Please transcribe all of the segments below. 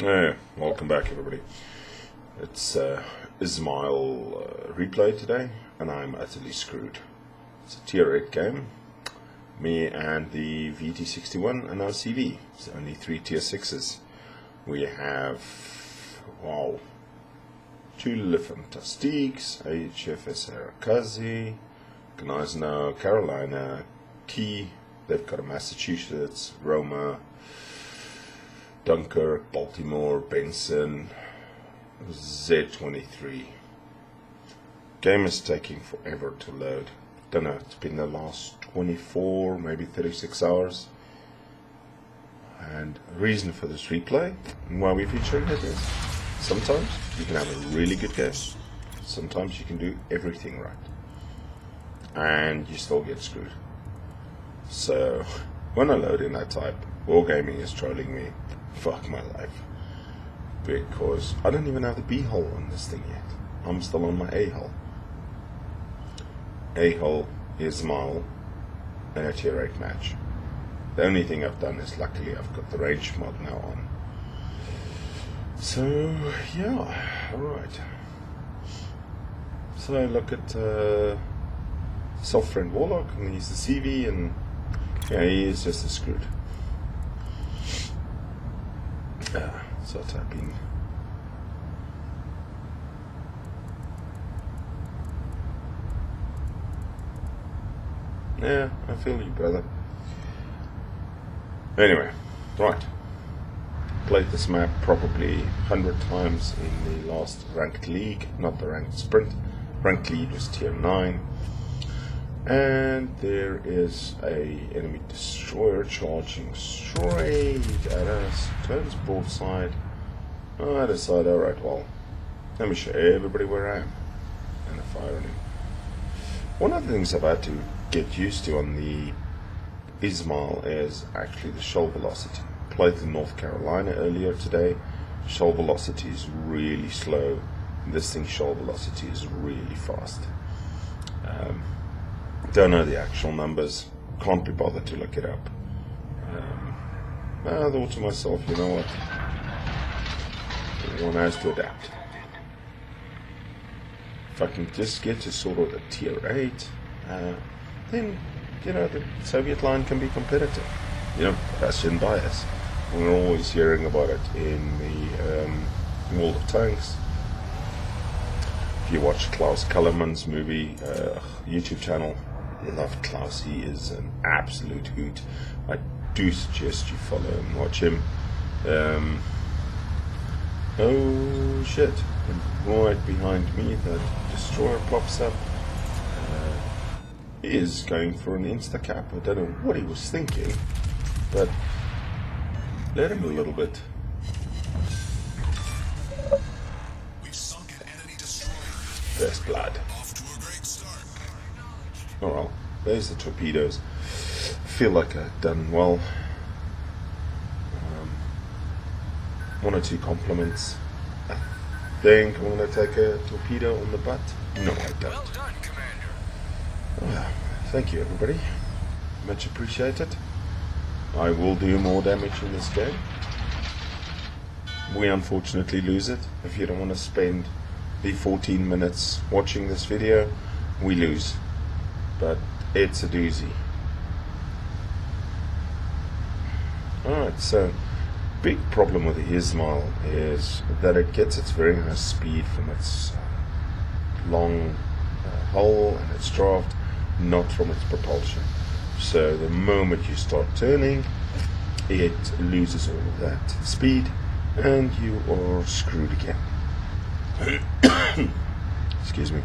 Hey, welcome back everybody. It's Izmail replay today, and I'm utterly screwed. It's a tier 8 game. Me and the VT61 and our CV. It's only 3 tier 6s. We have, wow, 2 Le Fantastiques, HFS Arakazi, Gnaisno, Carolina, Key. They've got a Massachusetts, Roma, Dunkirk, Baltimore, Benson, Z23. Game is taking forever to load. Don't know, it's been the last 24, maybe 36 hours. And the reason for this replay and why we're featuring it is sometimes you can have a really good game, sometimes you can do everything right, and you still get screwed. So when I load in that type, Wargaming is trolling me. Fuck my life, because I don't even have the B hull on this thing yet. I'm still on my A hull. A hull, Izmail, and a tier 8 match. The only thing I've done is, luckily, I've got the range mod now on. So yeah, alright. So I look at Self-Friend Warlock, and he's the CV, and yeah, he is just as screwed. So typing. Yeah, I feel you, brother. Anyway, right. Played this map probably 100 times in the last ranked league, not the ranked sprint. Ranked league was tier 9. And there is a enemy destroyer charging straight at us. Turns broadside. I decide, alright, well, let me show everybody where I am. And I fire on him. One of the things I've had to get used to on the Izmail is actually the shoal velocity. Played in North Carolina earlier today. Shoal velocity is really slow. This thing's shoal velocity is really fast. Don't know the actual numbers, can't be bothered to look it up. I thought to myself, you know what, one has to adapt. If I can just get to sort of the tier 8, then, you know, the Soviet line can be competitive. You know, Russian bias. We're always hearing about it in the World of Tanks. If you watch Klaus Kellerman's movie, YouTube channel, love Klaus, he is an absolute hoot. I do suggest you follow and watch him. Oh shit, and right behind me that destroyer pops up. He is going for an insta-cap. I don't know what he was thinking, but let him a little bit. First blood. Oh well, there's the torpedoes. I feel like I've done well. 1 or 2 compliments. I think I'm going to take a torpedo on the butt. No, I don't. Well done, Commander. Well, thank you, everybody. Much appreciated. I will do more damage in this game. We unfortunately lose it. If you don't want to spend the 14 minutes watching this video, we lose. But it's a doozy. Alright, so big problem with the Izmail is that it gets its very high speed from its long hull and its draft, not from its propulsion. So the moment you start turning, it loses all of that speed and you are screwed again. Excuse me.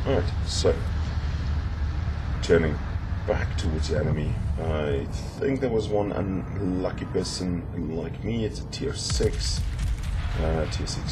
Alright, so turning back towards the enemy. I think there was one unlucky person like me. It's a tier 6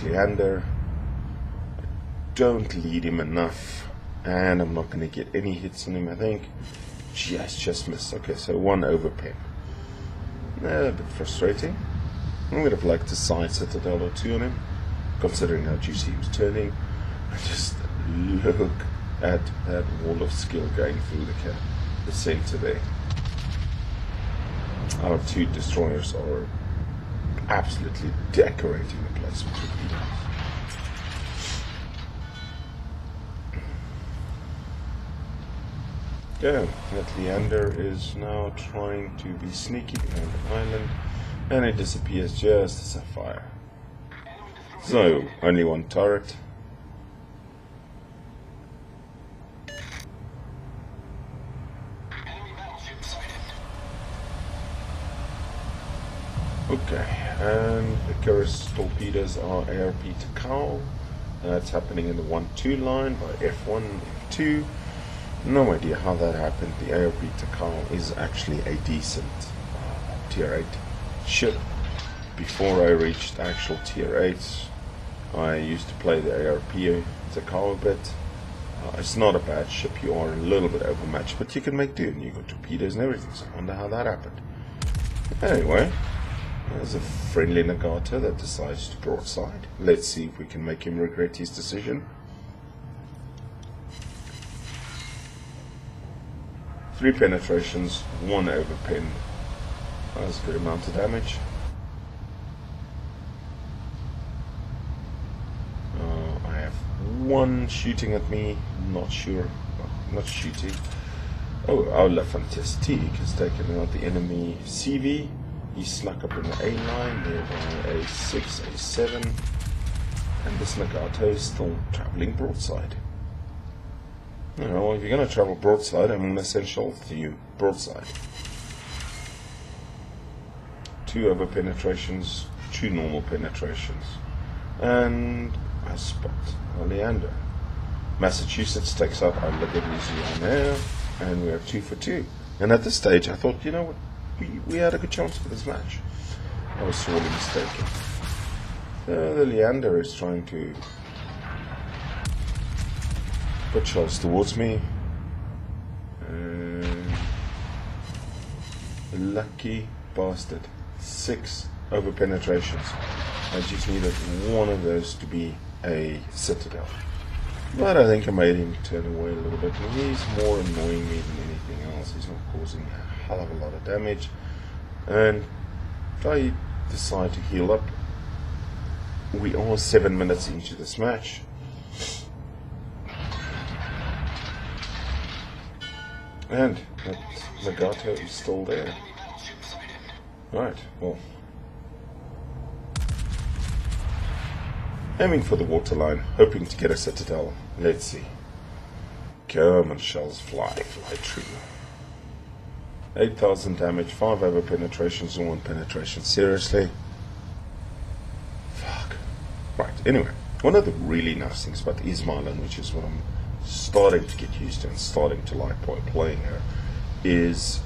Leander. I don't lead him enough, and I'm not going to get any hits on him. I think just missed. Okay, so 1 overpen. A bit frustrating. I would have liked to side citadel or 2 on him, considering how juicy he was turning. I just look at that wall of skill going through the center there. Our 2 destroyers are absolutely decorating the place with torpedoes. Yeah, that Leander is now trying to be sneaky behind the island, and it disappears just as I fire. So, only one turret. Okay, and Icarus torpedoes are ARP to Cow. That's happening in the 1-2 line by F1 and F2. No idea how that happened. The ARP to Cow is actually a decent tier 8 ship. Before I reached actual tier 8, I used to play the ARP to Cow a bit. It's not a bad ship. You are a little bit overmatched, but you can make do, and you got torpedoes and everything. So I wonder how that happened. Anyway, there's a friendly Nagato that decides to broadside. Let's see if we can make him regret his decision. 3 penetrations, 1 overpin. That's a good amount of damage. I have 1 shooting at me. Not sure. Not shooting. Oh, our La Fantastique has taken out the enemy CV. He snuck up in the A line, thereby A6, A7, and this Nagato is still travelling broadside. Well, if you're going to travel broadside, I'm going to send shells to you broadside. 2 over penetrations, 2 normal penetrations, and I spot Leander. Massachusetts takes out our Louisiana, and we are 2 for 2. And at this stage, I thought, you know what? We had a good chance for this match. I was sorely mistaken. The Leander is trying to put shells towards me. Lucky bastard. 6 over penetrations. I just needed one of those to be a citadel. But I think I made him turn away a little bit. And he's more annoying me than anything else. He's not causing a hell of a lot of damage. And if I decide to heal up, we are 7 minutes into this match. And that Nagato is still there. Right, well. Aiming for the waterline, hoping to get a citadel. Let's see. Come on, shells, fly true. 8,000 damage, 5 over penetrations and 1 penetration. Seriously? Fuck. Right, anyway. One of the really nice things about Izmail, which is what I'm starting to get used to and starting to like playing her, is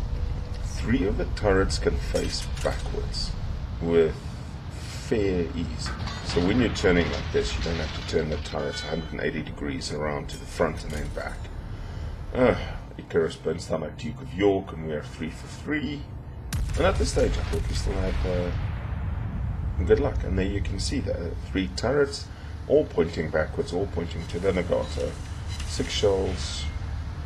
3 of the turrets can face backwards with fair ease. So when you're turning like this, you don't have to turn the turrets 180 degrees around to the front and then back. Icarus burns down like Duke of York, and we are 3 for 3. And at this stage, I thought we still had good luck. And there you can see the 3 turrets, all pointing backwards, all pointing to the Nagato. 6 shells,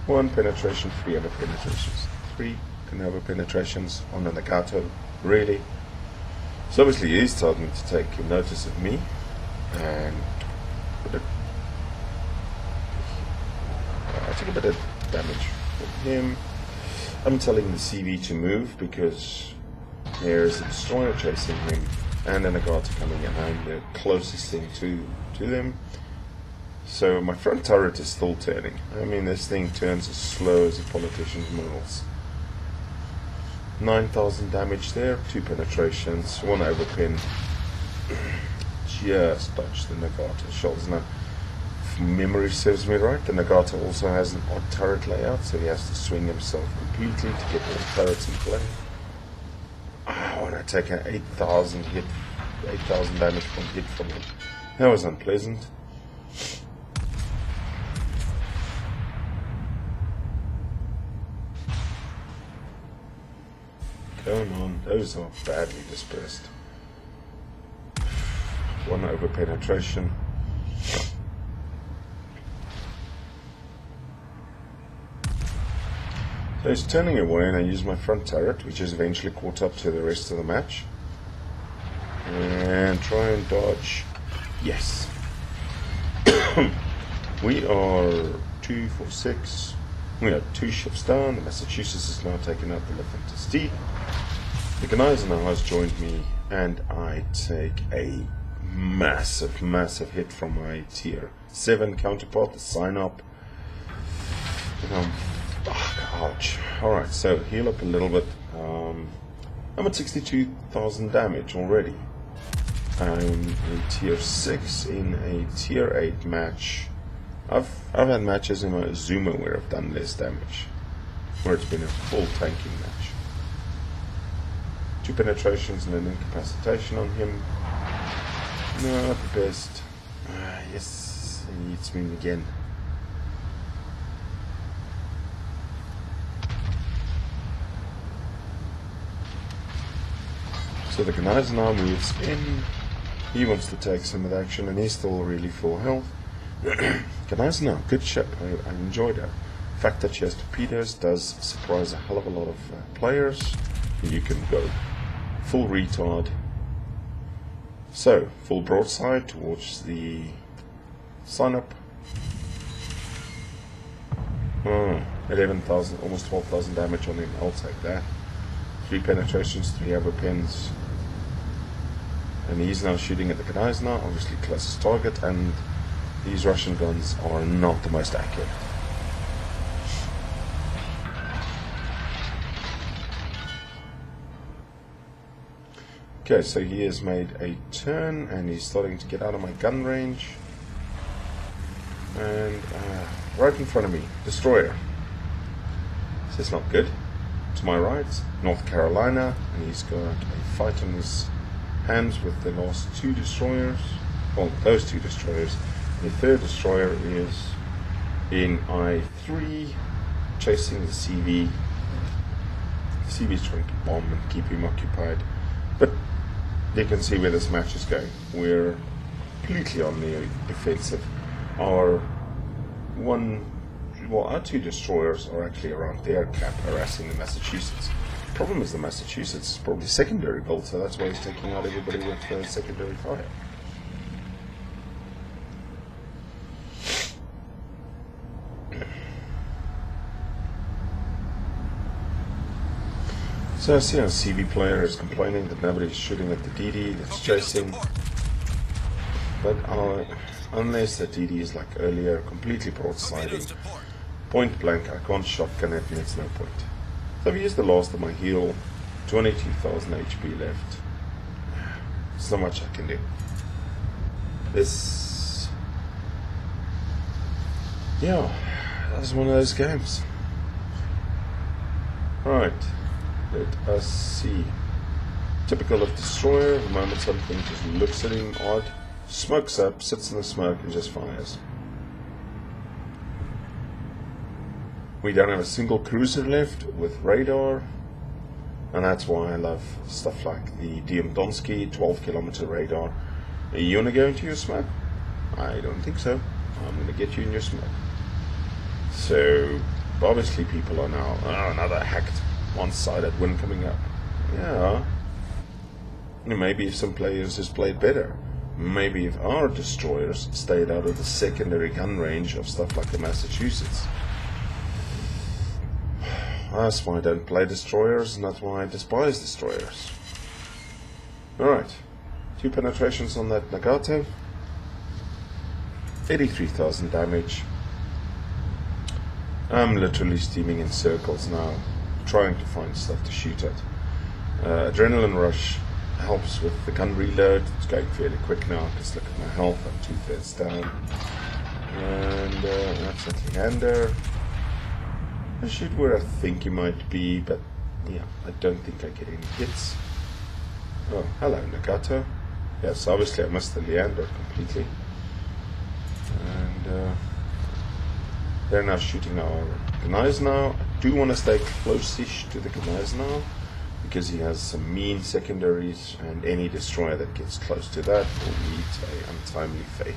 1 penetration, 3 over penetrations. 3 over penetrations on the Nagato. Really? So obviously he's starting to take notice of me, and I took a bit of damage from him. I'm telling the CV to move because there's a destroyer chasing him and a Nagato coming in. I'm the closest thing to them. So my front turret is still turning. I mean, this thing turns as slow as a politician's morals. 9,000 damage there, 2 penetrations, 1 overpin. Just dodged the Nagato shells. Now, if memory serves me right, the Nagato also has an odd turret layout, so he has to swing himself completely to get all the turrets in play. Oh, and I take an 8,000 damage point hit from him. That was unpleasant. Going on, those are badly dispersed. 1 over penetration. So he's turning away, and I use my front turret, which is eventually caught up to the rest of the match. And try and dodge. Yes. We are 2, 4, 6. We are 2 ships down. The Massachusetts is now taking out the Levanter's D. The Gneisenau has joined me, and I take a massive, massive hit from my tier 7 counterpart, the sign up. And ouch. Alright, so heal up a little bit. I'm at 62,000 damage already. I'm a tier 6 in a tier 8 match. I've had matches in my Zuma where I've done less damage, where it's been a full tanking match. 2 penetrations and an incapacitation on him. No, not the best. Yes, he hits me again. So the Gneisenau moves in. He wants to take some of the action, and he's still really full health. Gneisenau, good ship. I enjoyed her. The fact that she has torpedoes does surprise a hell of a lot of players. You can go full retard. So, full broadside towards the sign up. 11,000, almost 12,000 damage on him. I'll take that. 3 penetrations, 3 overpins. And he's now shooting at the Gneisenau, obviously closest target, and these Russian guns are not the most accurate. Okay, so he has made a turn, and he's starting to get out of my gun range. And right in front of me, destroyer. This is not good. To my right, North Carolina, and he's got a fight on his hands with the last 2 destroyers. Well, those 2 destroyers. The 3rd destroyer is in I3, chasing the CV. The CV is trying to bomb and keep him occupied. But you can see where this match is going. We're completely on the defensive. Our 2 destroyers are actually around their cap, harassing the Massachusetts. The problem is the Massachusetts is probably secondary built, so that's why he's taking out everybody with secondary fire. So I see our CV player is complaining that nobody's shooting at the DD that's chasing. But unless the DD is like earlier, completely broadsiding, point blank, I can't shotgun it and it's no point. So I've used the last of my heal, 22,000 HP left. There's not much I can do. This... yeah, that's one of those games. Right, let us see. Typical of destroyer, the moment something just looks at him odd, smokes up, sits in the smoke and just fires. We don't have a single cruiser left with radar, and that's why I love stuff like the DM Donsky 12-kilometer radar. You want to go into your smoke? I don't think so. I'm going to get you in your smoke. So obviously people are now, another hacked one-sided win coming up. Yeah. Maybe if some players just played better. Maybe if our destroyers stayed out of the secondary gun range of stuff like the Massachusetts. That's why I don't play destroyers, and that's why I despise destroyers. Alright, 2 penetrations on that Nagato. 83,000 damage. I'm literally steaming in circles now, trying to find stuff to shoot at. Adrenaline rush helps with the gun reload. It's going fairly quick now, because look at my health, I'm 2/3 down. And that's a Leander. I shoot where I think he might be, but yeah, I don't think I get any hits. Oh, hello Nagato. Yes, obviously I missed the Leander completely. And they're now shooting our Gneisenau. I do want to stay close-ish to the Gneisenau, because he has some mean secondaries, and any destroyer that gets close to that will meet an untimely fate.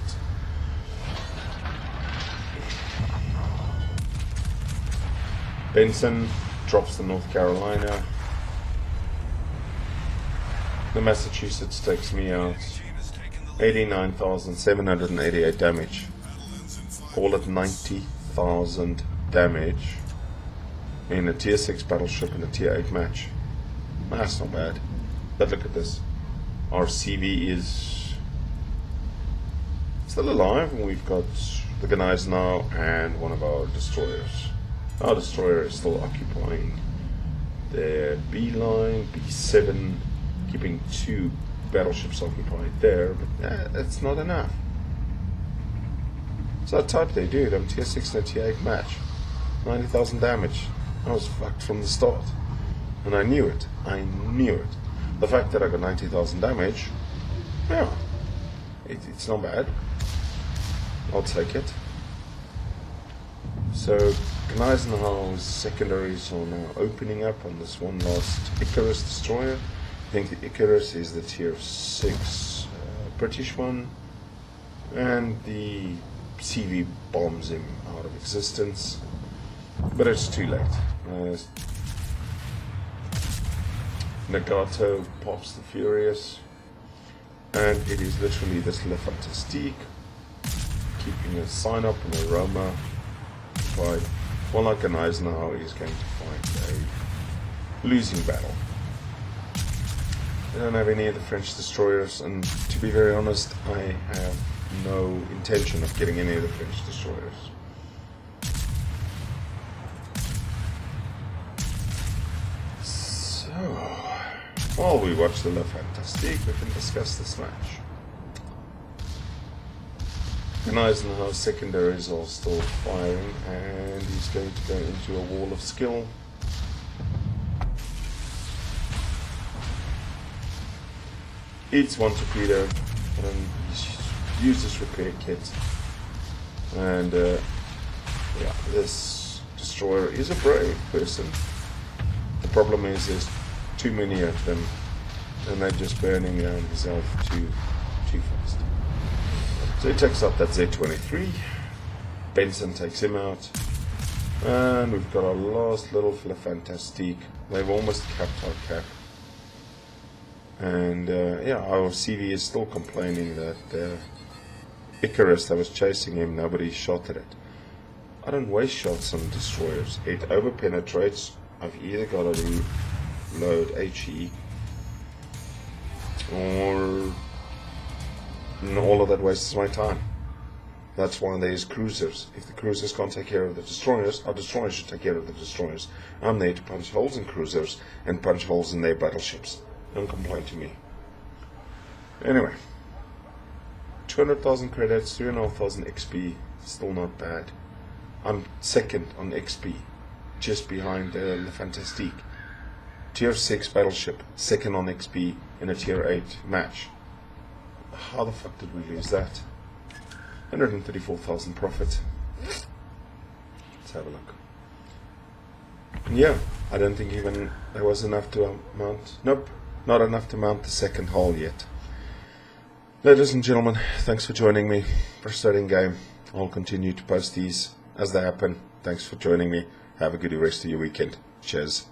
Benson drops the North Carolina. The Massachusetts takes me out 89,788 damage. Call it 90,000 damage in a tier 6 battleship in a tier 8 match. That's not bad. But look at this. Our CV is still alive, and we've got the Gneisenau now and one of our destroyers. Our destroyer is still occupying the B line, B7, keeping 2 battleships occupied there, but that's not enough. So I typed they do. I'm tier 6 and a tier 8 match. 90,000 damage. I was fucked from the start. And I knew it. I knew it. The fact that I got 90,000 damage, yeah, it's not bad. I'll take it. So, Gneisenau's secondaries are now opening up on this one last Icarus destroyer. I think the Icarus is the tier 6 British one, and the CV bombs him out of existence, but it's too late. Nagato pops the Furious, and it is literally this Le Fantastique keeping a sign up in a Roma fight, while like an Eisenhower is going to fight a losing battle. I don't have any of the French destroyers, and to be very honest, I have no intention of getting any of the French destroyers. So, while we watch the Le Fantastique, we can discuss this match. And Eisenhower's secondaries are still firing, and he's going to go into a wall of skill. Eats one torpedo, and he's used his repair kit. And yeah, this destroyer is a brave person. The problem is there's too many of them, and they're just burning down himself too fast. So he takes out that Z-23. Benson takes him out, and we've got our last little Le Fantastique. They've almost capped our cap. And yeah, our CV is still complaining that Icarus that was chasing him, nobody shot at it. I don't waste shots on destroyers. It over penetrates. I've either got to reload HE, or all of that wastes my time. That's why there's cruisers. If the cruisers can't take care of the destroyers, our destroyers should take care of the destroyers. I'm there to punch holes in cruisers and punch holes in their battleships. Don't complain to me. Anyway, 200,000 credits, 3,500 XP, still not bad. I'm second on XP, just behind Le Fantastique. Tier 6 battleship, second on XP in a tier 8 match. How the fuck did we lose that? 134,000 profit. Let's have a look. And yeah, I don't think even there was enough to mount. Nope. Not enough to mount the second hull yet. Ladies and gentlemen, thanks for joining me. Frustrating game. I'll continue to post these as they happen. Thanks for joining me. Have a good rest of your weekend. Cheers.